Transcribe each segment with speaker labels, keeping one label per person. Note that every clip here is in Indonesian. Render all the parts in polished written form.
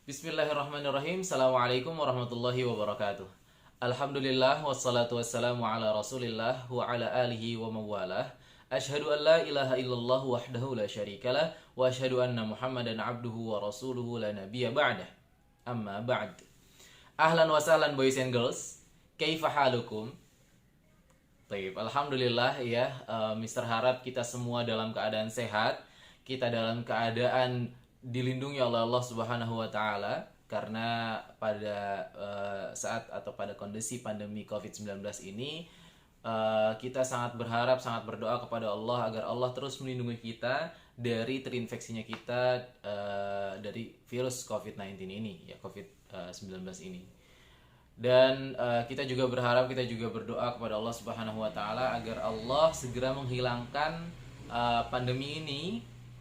Speaker 1: Bismillahirrahmanirrahim. Assalamualaikum warahmatullahi wabarakatuh. Alhamdulillah wassalatu wassalamu ala Rasulillah wa ala alihi wa mawalah. Asyhadu an la ilaha illallah wahdahu la syarikalah wa asyhadu anna Muhammadan abduhu wa rasuluhu la nabiyya ba'dah. Amma ba'd. Ahlan wa sahlan boys and girls. Kaifa halukum? Baik, alhamdulillah ya, Mr. Harap kita semua dalam keadaan sehat. Kita dalam keadaan dilindungi oleh Allah Subhanahu wa taala karena pada saat atau pada kondisi pandemi Covid-19 ini kita sangat berharap, sangat berdoa kepada Allah agar Allah terus melindungi kita dari terinfeksinya kita dari virus Covid-19 ini, ya Covid-19 ini. Dan kita juga berharap, kita juga berdoa kepada Allah Subhanahu wa taala agar Allah segera menghilangkan pandemi ini,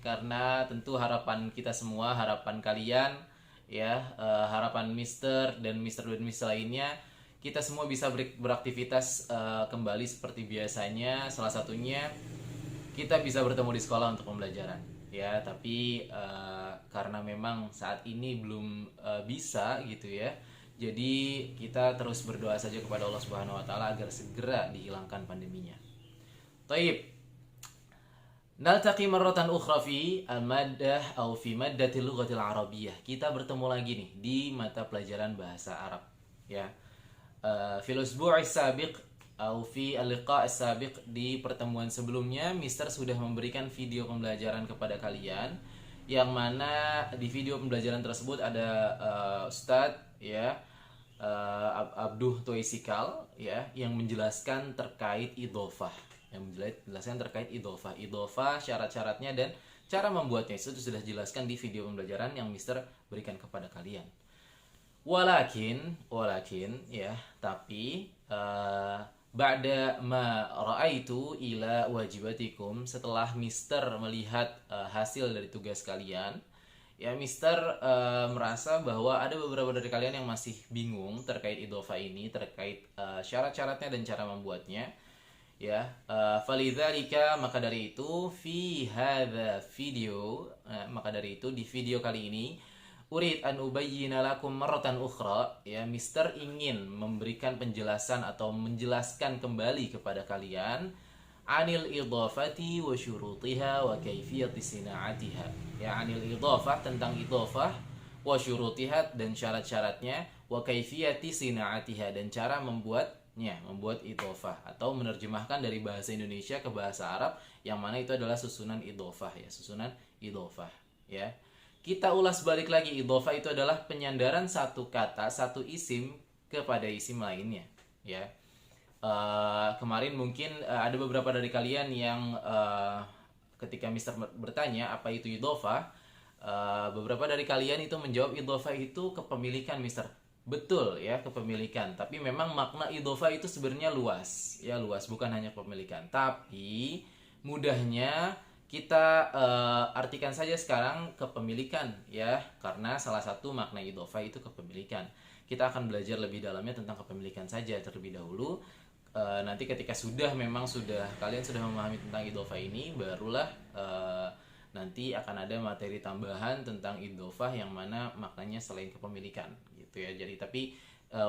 Speaker 1: karena tentu harapan kita semua, harapan kalian ya, harapan Mister dan Mister lainnya, kita semua bisa beraktivitas kembali seperti biasanya. Salah satunya kita bisa bertemu di sekolah untuk pembelajaran ya, tapi karena memang saat ini belum bisa gitu ya. Jadi kita terus berdoa saja kepada Allah Subhanahu wa taala agar segera dihilangkan pandeminya. Taib. Naltaqi marratan ukhra fi al-maddah atau fi maddatil lughatil arabiyyah. Kita bertemu lagi nih di mata pelajaran bahasa Arab ya. Fil usbu'i sabiq atau fi al-liqa' sabiq, di pertemuan sebelumnya Mister sudah memberikan video pembelajaran kepada kalian, yang mana di video pembelajaran tersebut ada Ustadz ya, Abduh Toisikal ya, yang menjelaskan terkait idhofah, idhofah, syarat-syaratnya dan cara membuatnya. Itu sudah dijelaskan di video pembelajaran yang Mister berikan kepada kalian. Walakin ya, tapi ba'da ma ra'aitu ila wajibatikum, setelah Mister melihat hasil dari tugas kalian ya, Mister merasa bahwa ada beberapa dari kalian yang masih bingung terkait idhofah ini, terkait syarat-syaratnya dan cara membuatnya ya. Falidzalika, maka dari itu fi hadza video, maka dari itu di video kali ini urid an ubayyina lakum marratan ukhra ya, Mister ingin memberikan penjelasan atau menjelaskan kembali kepada kalian anil idhafati wa syurutiha wa kaifiyati sina'atiha ya, anil idhafah, tentang idhafah, wa syurutiha, dan syarat-syaratnya, wa kaifiyati sina'atiha, dan cara membuat idhofah, atau menerjemahkan dari bahasa Indonesia ke bahasa Arab, yang mana itu adalah susunan idhofah ya, susunan idhofah ya. Kita ulas balik lagi, idhofah itu adalah penyandaran satu kata, satu isim kepada isim lainnya ya. Kemarin mungkin ada beberapa dari kalian yang ketika Mister bertanya apa itu idhofah, beberapa dari kalian itu menjawab idhofah itu kepemilikan, Mister. Betul ya, kepemilikan. Tapi memang makna idhofah itu sebenarnya luas ya, luas, bukan hanya kepemilikan. Tapi mudahnya kita artikan saja sekarang kepemilikan ya, karena salah satu makna idhofah itu kepemilikan. Kita akan belajar lebih dalamnya tentang kepemilikan saja terlebih dahulu. Nanti ketika kalian sudah memahami tentang idhofah ini, barulah nanti akan ada materi tambahan tentang idhofah yang mana maknanya selain kepemilikan gitu ya. Jadi tapi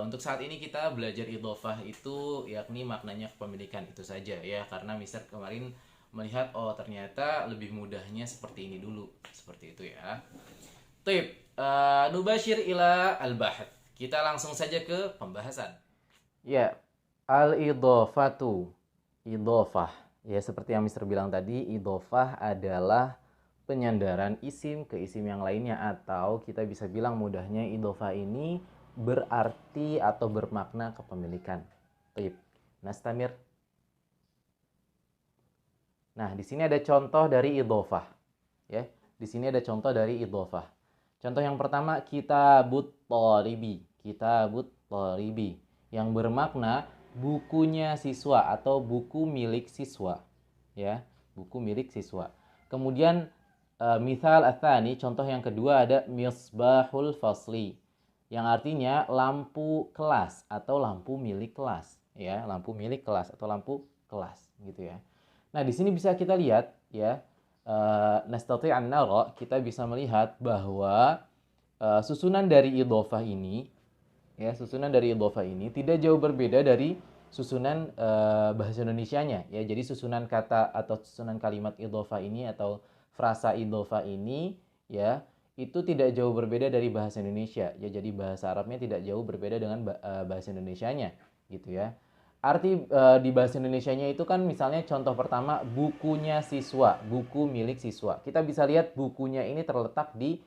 Speaker 1: untuk saat ini kita belajar idhofah itu yakni maknanya kepemilikan itu saja ya, karena Mister kemarin melihat ternyata lebih mudahnya seperti ini dulu, seperti itu ya. Tip nubashir ila al-bahth. Kita langsung saja ke pembahasan. Ya, al-idhofatu, idhofah ya, seperti yang Mister bilang tadi, idhofah adalah penyandaran isim ke isim yang lainnya, atau kita bisa bilang mudahnya idhofah ini berarti atau bermakna kepemilikan. Baik, nastamir. Nah, di sini ada contoh dari idhofah ya. Di sini ada contoh dari idhofah. Contoh yang pertama, kitabut thalibi, kitabut thalibi, yang bermakna bukunya siswa atau buku milik siswa ya, buku milik siswa. Kemudian misal atsani, contoh yang kedua, ada misbahul fasli, yang artinya lampu kelas atau lampu milik kelas ya, lampu milik kelas atau lampu kelas gitu ya. Nah, di sini bisa kita lihat ya, nastati an nara, kita bisa melihat bahwa susunan dari idhofah ini, ya, susunan dari idhofah ini tidak jauh berbeda dari susunan bahasa Indonesianya, ya. Jadi susunan kata atau susunan kalimat idhofah ini atau frasa idhofah ini, ya, itu tidak jauh berbeda dari bahasa Indonesia, ya. Jadi bahasa Arabnya tidak jauh berbeda dengan bahasa Indonesianya, gitu ya. Arti di bahasa Indonesianya itu kan misalnya contoh pertama bukunya siswa, buku milik siswa. Kita bisa lihat bukunya ini terletak di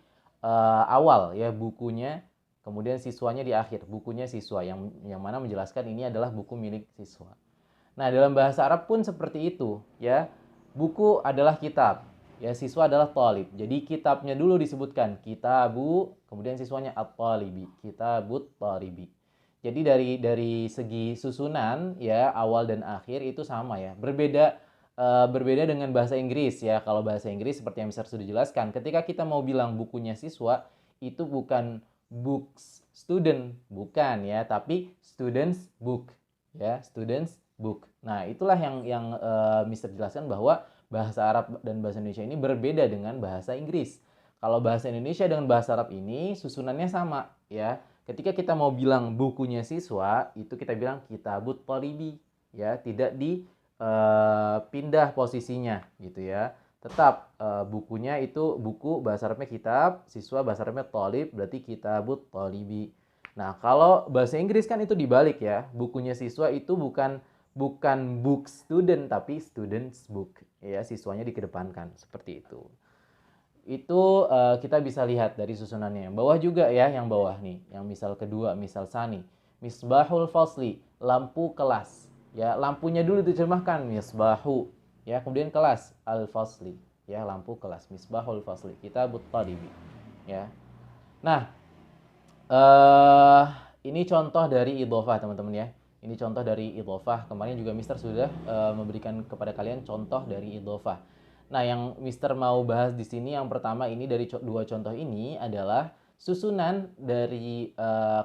Speaker 1: awal, ya, bukunya, kemudian siswanya di akhir, bukunya siswa, yang mana menjelaskan ini adalah buku milik siswa. Nah, dalam bahasa Arab pun seperti itu, ya. Buku adalah kitab, ya, siswa adalah talib. Jadi kitabnya dulu disebutkan kitabu, kemudian siswanya at-talibi, kitabut talibi. Jadi dari segi susunan, ya, awal dan akhir itu sama, ya. Berbeda dengan bahasa Inggris, ya. Kalau bahasa Inggris seperti yang Mister sudah jelaskan, ketika kita mau bilang bukunya siswa, itu bukan books student, bukan, ya, tapi students book, ya, students book. Nah, itulah yang Mister jelaskan bahwa bahasa Arab dan bahasa Indonesia ini berbeda dengan bahasa Inggris. Kalau bahasa Indonesia dengan bahasa Arab ini susunannya sama, ya. Ketika kita mau bilang bukunya siswa, itu kita bilang kitabut talibi, ya, tidak dipindah posisinya, gitu ya. Tetap bukunya itu buku, bahasa Arabnya kitab, siswa bahasa Arabnya talib, berarti kitabut talibi. Nah, kalau bahasa Inggris kan itu dibalik, ya. Bukunya siswa itu bukan book student, tapi students book, ya, siswanya dikedepankan, seperti itu. Itu kita bisa lihat dari susunannya. Yang bawah juga, ya, yang bawah nih, yang misal kedua, misal sani. Misbahul fasli, lampu kelas. Ya, lampunya dulu diterjemahkan misbahu, ya, kemudian kelas al fasli, ya, lampu kelas, misbahul fasli, kitabut talibi, ya. Nah, ini contoh dari idhofah, teman-teman, ya. Ini contoh dari idhofah. Kemarin juga Mister sudah memberikan kepada kalian contoh dari idhofah. Nah, yang Mister mau bahas di sini yang pertama ini dari dua contoh ini adalah susunan dari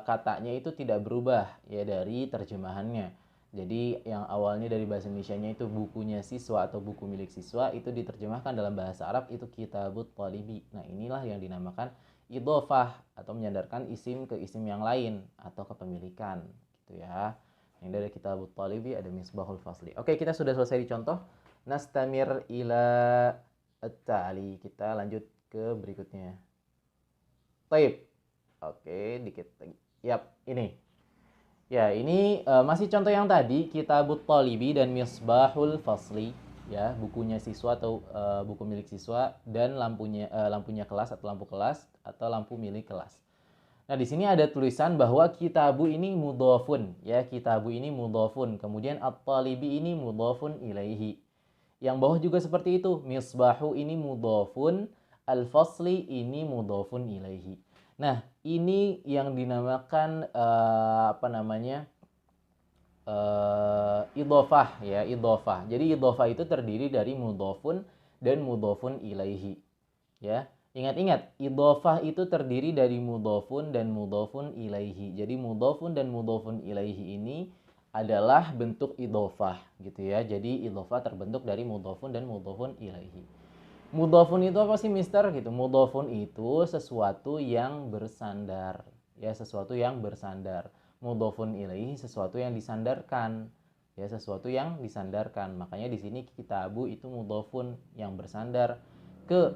Speaker 1: katanya itu tidak berubah, ya, dari terjemahannya. Jadi yang awalnya dari bahasa Indonesianya itu bukunya siswa atau buku milik siswa, itu diterjemahkan dalam bahasa Arab itu kitabut talibi. Nah, inilah yang dinamakan idhofah atau menyandarkan isim ke isim yang lain atau kepemilikan, gitu ya. Yang dari kitabut talibi ada misbahul fasli. Oke, kita sudah selesai di contoh. Nastamir ila at-tali. Kita lanjut ke berikutnya. Taib. Oke, dikit lagi. Yap, ini. Ya, ini masih contoh yang tadi, kitabut talibi dan misbahul fasli, ya, bukunya siswa atau buku milik siswa, dan lampunya kelas atau lampu kelas atau lampu milik kelas. Nah, di sini ada tulisan bahwa kitabu ini mudhofun, ya, kitabu ini mudhofun. Kemudian at-talibi ini mudhofun ilaihi. Yang bawah juga seperti itu. Misbahu ini mudhofun, al-fasli ini mudhofun ilaihi. Nah, ini yang dinamakan apa namanya? Idhofah, ya, idhofah. Jadi idhofah itu terdiri dari mudhofun dan mudhofun ilaihi, ya. Ingat-ingat, idhofah itu terdiri dari mudhofun dan mudhofun ilaihi. Jadi mudhofun dan mudhofun ilaihi ini adalah bentuk idhofah, gitu ya. Jadi idhofah terbentuk dari mudhofun dan mudhofun ilaihi. Mudhofun itu apa sih, Mister? Gitu. Mudhofun itu sesuatu yang bersandar, ya, sesuatu yang bersandar. Mudhofun ilaihi sesuatu yang disandarkan, ya, sesuatu yang disandarkan. Makanya di sini kitabu itu mudhofun yang bersandar ke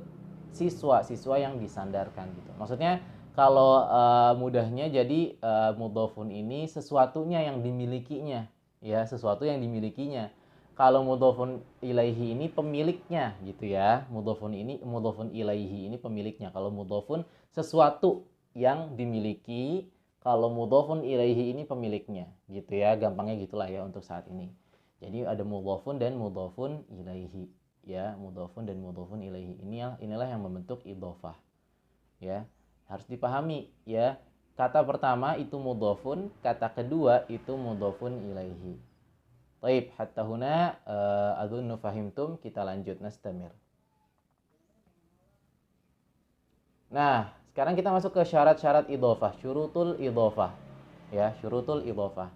Speaker 1: siswa yang disandarkan, gitu. Maksudnya kalau mudahnya jadi mudhofun ini sesuatunya yang dimilikinya, ya, sesuatu yang dimilikinya. Kalau mudhofun ilaihi ini pemiliknya, gitu ya. Mudhofun ilaihi ini pemiliknya. Kalau mudhofun sesuatu yang dimiliki, kalau mudhofun ilaihi ini pemiliknya, gitu ya. Gampangnya gitulah, ya, untuk saat ini. Jadi ada mudhofun dan mudhofun ilaihi, ya. Mudhofun dan mudhofun ilaihi inilah yang membentuk idhofah, ya. Harus dipahami, ya. Kata pertama itu mudhofun, kata kedua itu mudhofun ilaihi. Baik, hatta huna adunnu fahimtum. Kita lanjut, nastamir. Nah, sekarang kita masuk ke syarat-syarat idhofah, syurutul idhofah, ya, syurutul idhofah.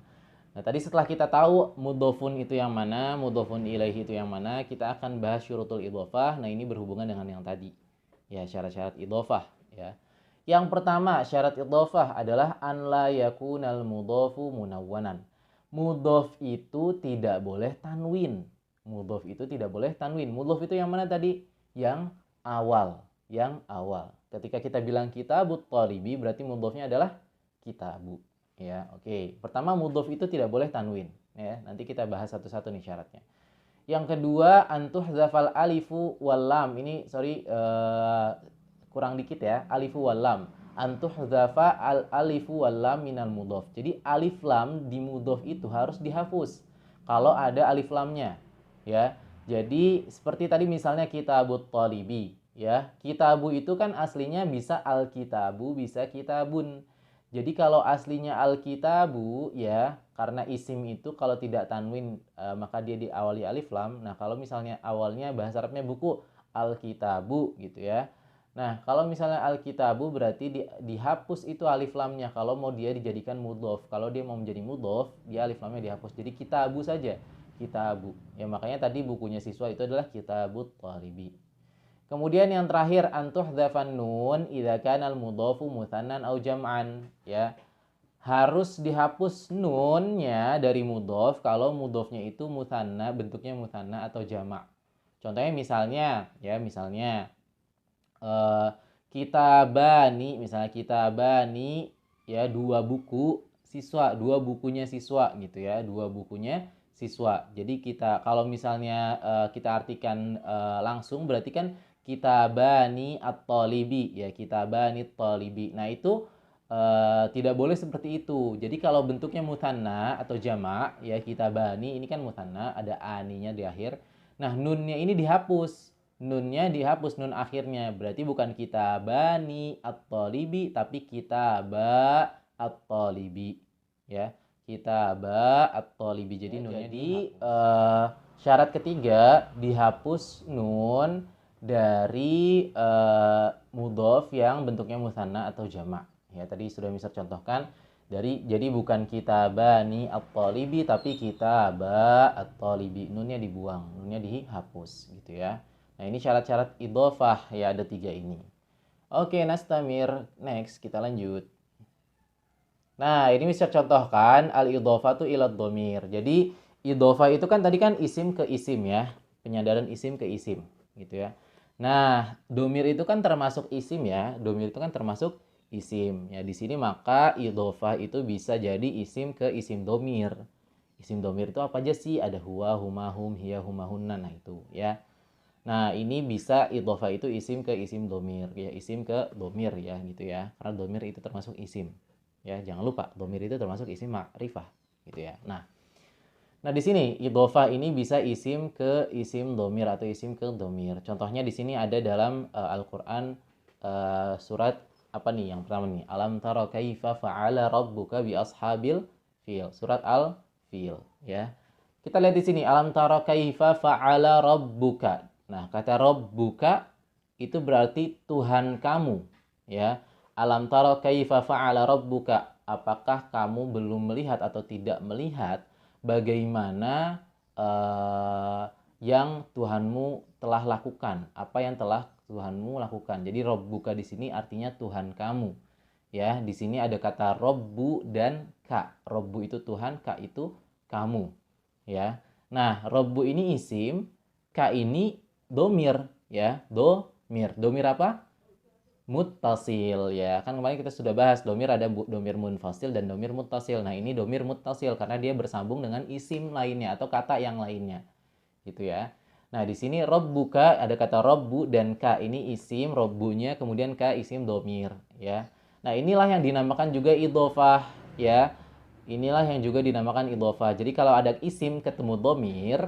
Speaker 1: Nah, tadi setelah kita tahu mudhofun itu yang mana, mudhofun ilaihi itu yang mana, kita akan bahas syurutul idhofah. Nah, ini berhubungan dengan yang tadi, ya, syarat-syarat idhofah, ya. Yang pertama syarat idhofah adalah an la yakunal mudhofu munawwanan. Mudhof itu tidak boleh tanwin. Mudhof itu tidak boleh tanwin. Mudhof itu yang mana tadi? Yang awal. Yang awal. Ketika kita bilang kitabut thalibi berarti mudhofnya adalah kitabu. Ya, oke. Pertama mudhof itu tidak boleh tanwin. Ya, nanti kita bahas satu-satu nih syaratnya. Yang kedua antuhzafal alifu wal lam. Ini kurang dikit ya, alifu wal lam. Antuhzafa al alifu wal lam minal mudhof. Jadi alif lam di mudhof itu harus dihapus kalau ada alif lamnya, ya. Jadi seperti tadi misalnya kitabut thalibi, ya. Kitabu itu kan aslinya bisa al-kitabu, bisa kitabun. Jadi kalau aslinya al-kitabu, ya, karena isim itu kalau tidak tanwin maka dia diawali alif lam. Nah, kalau misalnya awalnya bahasa Arabnya buku al-kitabu gitu ya. Nah, kalau misalnya al-kitabu berarti dihapus itu alif lamnya kalau mau dia dijadikan mudhof. Kalau dia mau menjadi mudhof, dia alif lamnya dihapus. Jadi kitabu saja. Kitabu. Ya makanya tadi bukunya siswa itu adalah kitabut thalibi. Kemudian yang terakhir antuhdhafan nun idza kana al-mudhofu mutsannan au jam'an, ya. Harus dihapus nunnya dari mudhof kalau mudhofnya itu mutsanna, bentuknya mutsanna atau jamak. Contohnya misalnya, ya, misalnya kitabani, misalnya kitabani, ya, dua buku siswa, dua bukunya siswa gitu ya, dua bukunya siswa. Jadi kita kalau misalnya kita artikan langsung berarti kan kitabani at-talibi, ya, kitabani at-talibi. Nah, itu tidak boleh seperti itu. Jadi kalau bentuknya mutsanna atau jamak, ya, kitabani ini kan mutsanna, ada aninya di akhir. Nah, nunnya ini dihapus. Nunnya dihapus, nun akhirnya. Berarti bukan kitabani at-talibi tapi kitaba at-talibi, ya. Kitaba at-talibi. Jadi nunnya di syarat ketiga dihapus nun dari mudhof yang bentuknya mutsanna atau jamak. Ya, tadi sudah bisa contohkan jadi bukan kitabani at-talibi tapi kitaba at-talibi. Nunnya dibuang, nunnya dihapus gitu ya. Nah, ini syarat-syarat idhofah, ya, ada 3 ini. Oke, nastamir. Next, kita lanjut. Nah, ini bisa contohkan al-idhofatu ilad dhamir. Jadi, idhofah itu kan tadi kan isim ke isim ya. Penyandaran isim ke isim gitu ya. Nah, dhamir itu kan termasuk isim ya. Dhamir itu kan termasuk isim. Ya, di sini maka idhofah itu bisa jadi isim ke isim dhamir. Isim dhamir itu apa aja sih? Ada huwa, huma, hum, hiya, huma, hunna. Nah, itu ya. Nah, ini bisa idhofah itu isim ke isim dhamir, ya, isim ke dhamir ya gitu ya. Karena dhamir itu termasuk isim. Ya, jangan lupa dhamir itu termasuk isim ma'rifah gitu ya. Nah, di sini idhofah ini bisa isim ke isim dhamir atau isim ke dhamir. Contohnya di sini ada dalam Al-Qur'an surat apa nih yang pertama nih? Alam tara kaifa fa'ala rabbuka bi ashabil fil. Surat Al-Fil ya. Kita lihat di sini alam tara kaifa fa'ala rabbuka. Nah, kata rabbuka itu berarti Tuhan kamu, ya. Alam tara kaifa fa'ala rabbuka. Apakah kamu belum melihat atau tidak melihat bagaimana yang Tuhanmu telah lakukan? Apa yang telah Tuhanmu lakukan? Jadi rabbuka di sini artinya Tuhan kamu. Ya, di sini ada kata rabbu dan ka. Rabbu itu Tuhan, ka itu kamu. Ya. Nah, rabbu ini isim, ka ini domir, ya. Domir. Domir apa? Muttasil, ya. Kan kemarin kita sudah bahas domir ada domir munfasil dan domir muttasil. Nah, ini domir muttasil karena dia bersambung dengan isim lainnya atau kata yang lainnya. Gitu ya. Nah, di sini rabbuka ada kata rabbu dan ka ini isim, rabbunya kemudian ka isim domir, ya. Nah, inilah yang dinamakan juga idhofah, ya. Inilah yang juga dinamakan idhofah. Jadi kalau ada isim ketemu domir,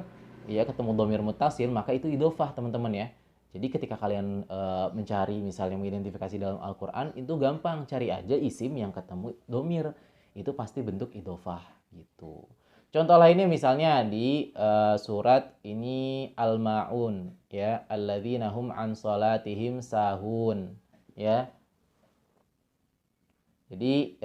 Speaker 1: ya, ketemu domir mutasil, maka itu idhofah, teman-teman ya. Jadi ketika kalian mencari misalnya mengidentifikasi dalam Al-Qur'an, itu gampang, cari aja isim yang ketemu domir. Itu pasti bentuk idhofah gitu. Contoh lainnya misalnya di surat ini Al-Ma'un, ya, alladzina hum an salatihim sahun, ya. Jadi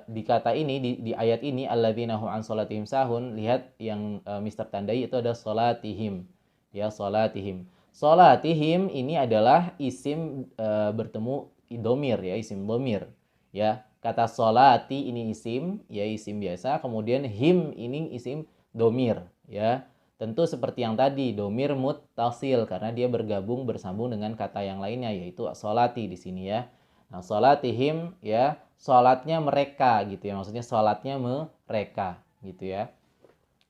Speaker 1: di kata ini di ayat ini alladzina hum an salatihim sahun, lihat yang Mister tandai itu ada salatihim. Ya, salatihim. Salatihim ini adalah isim bertemu domir ya, isim domir ya. Kata solati ini isim ya, isim biasa, kemudian him ini isim domir ya. Tentu seperti yang tadi, domir muttasil karena dia bergabung bersambung dengan kata yang lainnya yaitu solati di sini ya. Nah, solatihim ya, solatnya mereka gitu ya, maksudnya solatnya mereka gitu ya.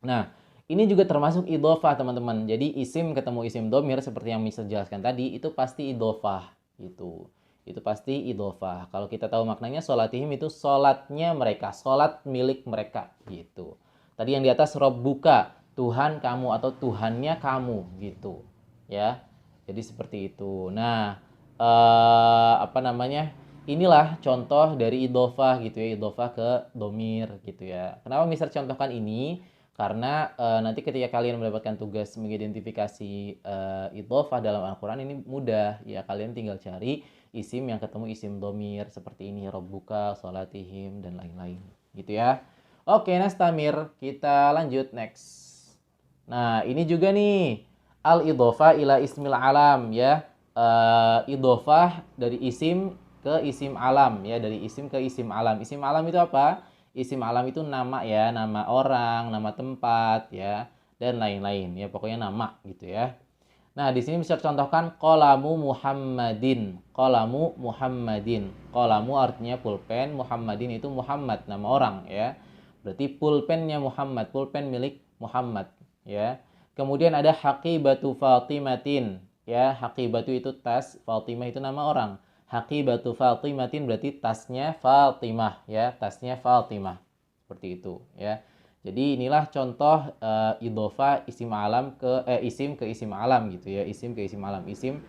Speaker 1: Nah, ini juga termasuk idhofah teman-teman. Jadi isim ketemu isim domir seperti yang Mister jelaskan tadi itu pasti idhofah gitu. Itu pasti idhofah. Kalau kita tahu maknanya solatihim itu solatnya mereka, solat milik mereka gitu. Tadi yang di atas rob buka, Tuhan kamu atau Tuhannya kamu gitu ya. Jadi seperti itu. Nah, apa namanya? Inilah contoh dari idhofah gitu ya, idhofah ke domir gitu ya. Kenapa Mister contohkan ini? Karena nanti ketika kalian mendapatkan tugas mengidentifikasi idhofah dalam Al-Quran ini mudah ya, kalian tinggal cari isim yang ketemu isim domir seperti ini, robbuka, sholatihim dan lain-lain gitu ya. Oke, Nastamir, kita lanjut next. Nah, ini juga nih al-idhofah ila ismil alam ya. Idhofah dari isim ke isim alam ya, dari isim ke isim alam. Isim alam itu apa? Isim alam itu nama ya, nama orang, nama tempat ya, dan lain-lain ya, pokoknya nama gitu ya. Nah, di sini bisa contohkan qalamu Muhammadin. Qalamu Muhammadin. Qalamu artinya pulpen, Muhammadin itu Muhammad, nama orang ya. Berarti pulpennya Muhammad, pulpen milik Muhammad ya. Kemudian ada haqibatu Fatimatin ya. Haqibatu itu tas, Fatimah itu nama orang. Haqibatu Fatimatin berarti tasnya Fatimah ya, tasnya Fatimah. Seperti itu ya. Jadi inilah contoh idhofah isim alam ke isim ke isim alam gitu ya, isim ke isim alam. Isim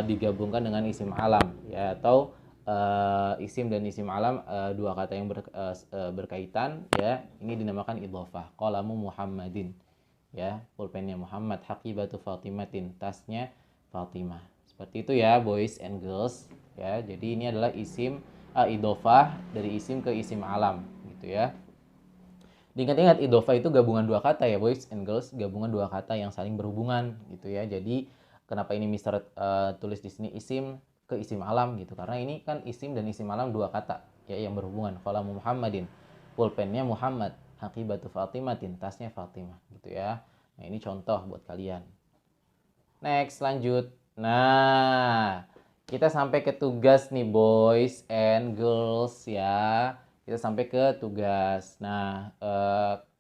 Speaker 1: digabungkan dengan isim alam ya, atau isim dan isim alam dua kata yang berkaitan ya. Ini dinamakan idhofah. Qalamu Muhammadin ya, pulpennya Muhammad, haqibatu Fatimatin, tasnya Fatimah. Seperti itu ya, boys and girls ya. Jadi ini adalah isim idhofah dari isim ke isim alam gitu ya. Diingat-ingat idhofah itu gabungan dua kata ya, boys and girls, gabungan dua kata yang saling berhubungan gitu ya. Jadi kenapa ini Mister tulis di sini isim ke isim alam gitu, karena ini kan isim dan isim alam dua kata ya yang berhubungan. Qalamu Muhammadin, pulpennya Muhammad, haqibatu Fatimatin, tasnya Fatimah gitu ya. Nah, ini contoh buat kalian. Next, lanjut. Nah, kita sampai ke tugas nih boys and girls ya. Kita sampai ke tugas. Nah,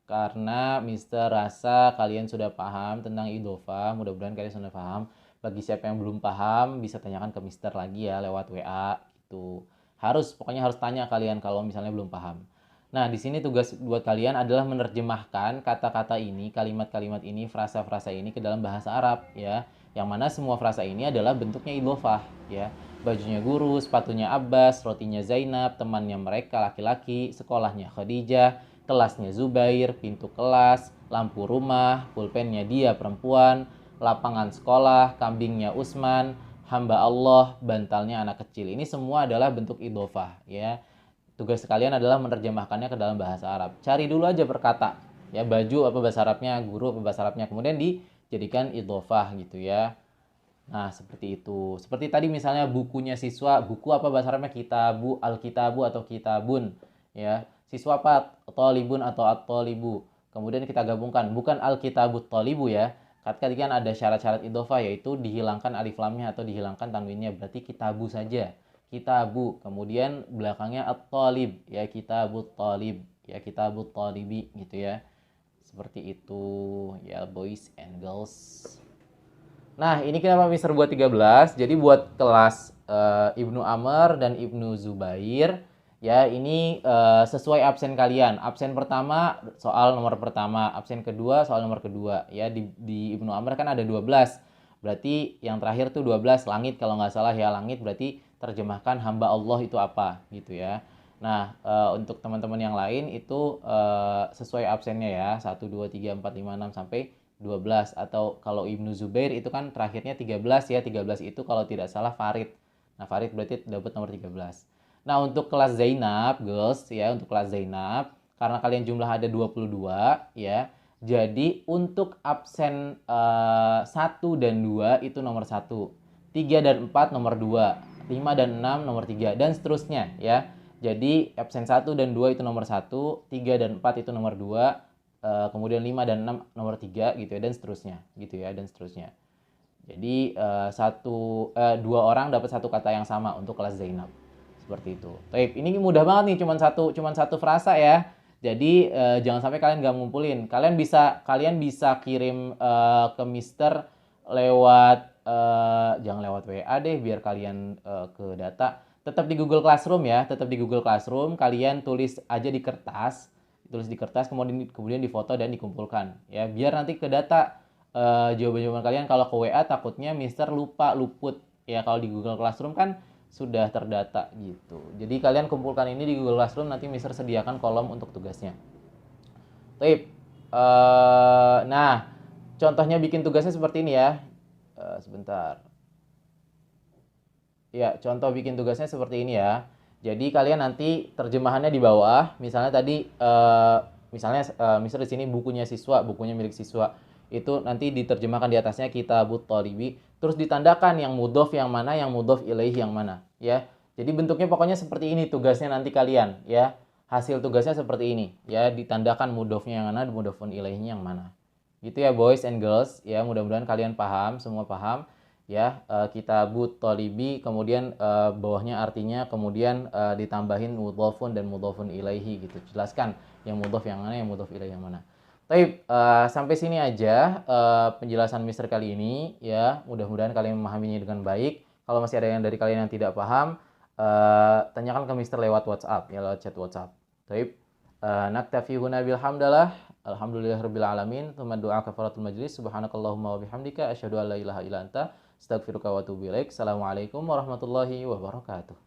Speaker 1: karena Mister rasa kalian sudah paham tentang idhofah, mudah-mudahan kalian sudah paham. Bagi siapa yang belum paham, bisa tanyakan ke Mister lagi ya lewat WA gitu. Pokoknya harus tanya kalian kalau misalnya belum paham. Nah, di sini tugas buat kalian adalah menerjemahkan kata-kata ini, kalimat-kalimat ini, frasa-frasa ini ke dalam bahasa Arab ya. Yang mana semua frasa ini adalah bentuknya idhofah ya. Bajunya guru, sepatunya Abbas, rotinya Zainab, temannya mereka laki-laki, sekolahnya Khadijah, kelasnya Zubair, pintu kelas, lampu rumah, pulpennya dia perempuan, lapangan sekolah, kambingnya Usman, hamba Allah, bantalnya anak kecil. Ini semua adalah bentuk idhofah ya. Tugas kalian adalah menerjemahkannya ke dalam bahasa Arab. Cari dulu aja per kata. Ya, baju apa bahasa Arabnya, guru apa bahasa Arabnya. Kemudian dijadikan idhofah gitu ya. Nah, seperti itu. Seperti tadi misalnya bukunya siswa, buku apa bahasa Arabnya? Kitabu, al-kitabu atau kitabun. Ya. Siswa apa? Tolibun atau at-tolibu. Kemudian kita gabungkan, bukan al-kitabut tolibu ya. Tadi kan ada syarat-syarat idhofah, yaitu dihilangkan alif lamnya atau dihilangkan tanwinnya. Berarti kitabu saja. Kitabu, kemudian belakangnya at-talib ya, kitabut talib ya, kitabut talibi gitu ya. Seperti itu ya, boys and girls. Nah, ini kenapa Mister buat 13? Jadi buat kelas Ibnu Amr dan Ibnu Zubair ya, ini sesuai absen kalian. Absen pertama soal nomor pertama, absen kedua soal nomor kedua ya. Di Ibnu Amr kan ada 12. Berarti yang terakhir tuh 12, langit kalau nggak salah ya, langit berarti terjemahkan hamba Allah itu apa gitu ya. Nah, untuk teman-teman yang lain itu sesuai absennya ya, 1 2 3 4 5 6 sampai 12, atau kalau Ibnu Zubair itu kan terakhirnya 13 ya, 13 itu kalau tidak salah Farid. Nah, Farid berarti dapat nomor 13. Nah, untuk kelas Zainab, girls ya, untuk kelas Zainab karena kalian jumlah ada 22 ya. Jadi untuk absen 1 dan 2 itu nomor 1. 3 dan 4 nomor 2. 5 dan 6 nomor 3 dan seterusnya ya. Jadi absen 1 dan 2 itu nomor 1, 3 dan 4 itu nomor 2, kemudian 5 dan 6 nomor 3 gitu ya dan seterusnya gitu ya dan seterusnya. Jadi dua orang dapat satu kata yang sama untuk kelas Zainab. Seperti itu. Baik, ini mudah banget nih, cuman satu frasa ya. Jadi jangan sampai kalian gak ngumpulin. Kalian bisa kirim ke Mister lewat jangan lewat WA deh biar kalian ke data. Tetap di Google Classroom ya, tetap di Google Classroom. Kalian tulis aja di kertas, kemudian difoto dan dikumpulkan ya. Biar nanti ke data jawaban-jawaban kalian. Kalau ke WA takutnya Mister luput ya. Kalau di Google Classroom kan sudah terdata gitu. Jadi kalian kumpulkan ini di Google Classroom, nanti Mister sediakan kolom untuk tugasnya. Baik. Nah, contohnya bikin tugasnya seperti ini ya. Sebentar. Ya, contoh bikin tugasnya seperti ini ya. Jadi kalian nanti terjemahannya di bawah. Misalnya tadi Mister di sini bukunya milik siswa. Itu nanti diterjemahkan di atasnya Kitabut Thalibi, terus ditandakan yang mudhof yang mana, yang mudhof ilaih yang mana ya. Jadi bentuknya pokoknya seperti ini tugasnya nanti kalian ya. Hasil tugasnya seperti ini ya, ditandakan mudhofnya yang mana, mudhofun ilaihnya yang mana. Gitu ya boys and girls ya, mudah-mudahan kalian paham, semua paham ya. Kitabut Thalibi, kemudian bawahnya artinya, kemudian ditambahin mudhofun dan mudhofun ilaihi gitu. Jelaskan yang mudhof yang mana, yang mudhof ilaih yang mana. Baik, sampai sini aja penjelasan Mister kali ini ya. Mudah-mudahan kalian memahaminya dengan baik. Kalau masih ada yang dari kalian yang tidak paham, tanyakan ke Mister lewat WhatsApp ya, lewat chat WhatsApp. Baik, naktafi huna bilhamdalah. Alhamdulillahirabbil alamin. Tsumma doa kafaratul majlis. Subhanakallahumma wa bihamdika asyhadu an la ilaha illa anta astaghfiruka wa atubu ilaik. Assalamualaikum warahmatullahi wabarakatuh.